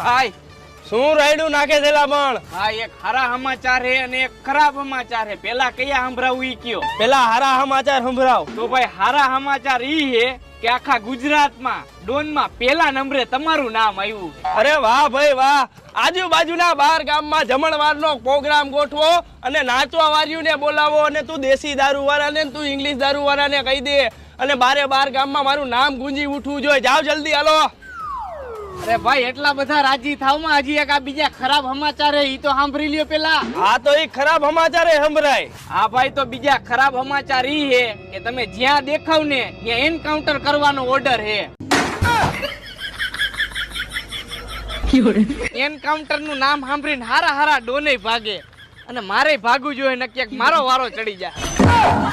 ભાઈ શું રાયડું નાખે છે પણ? હા, એક સારા સમાચાર હે અને એક ખરાબ સમાચાર હે. પેલા કયા સંભળાવું ઈ કયો? પેલા હારા સમાચાર સંભળાવ. તો ભાઈ હારા સમાચાર ઈ હે કે આખા ગુજરાતમાં ડોનમાં પેલા નંબરે તમારું નામ આવ્યું. અરે વાહ ભાઈ વાહ. આજુબાજુના 12 ગામમાં જમણવારનો પ્રોગ્રામ ગોઠવો અને નાચવા વાળીઓને બોલાવો અને તું દેશી દારૂ વાળાને તું ઇંગ્લિશ દારૂ વાળાને કહી દે અને 12 ગામમાં મારું નામ ગુંજી ઉઠવું જોઈએ. જાવ જલ્દી હાલો. અરે ભાઈ એટલા બધા રાજી થાવમાં હજી એક આ બીજા ખરાબ સમાચાર હે ઈ તો સાંભળી લ્યો પેલા. હા તો એ ખરાબ સમાચાર સંભળાય. હા ભાઈ, તો બીજા ખરાબ સમાચાર ઈ હે કે તમે જ્યાં દેખાવ ને ત્યાં એન્કાઉન્ટર કરવાનો ઓર્ડર હે. એન્કાઉન્ટર નું નામ સાંભળીને હારા ડોને ભાગે અને મારે ભાગવું જોઈએ નક્કી મારો વારો ચડી જાય.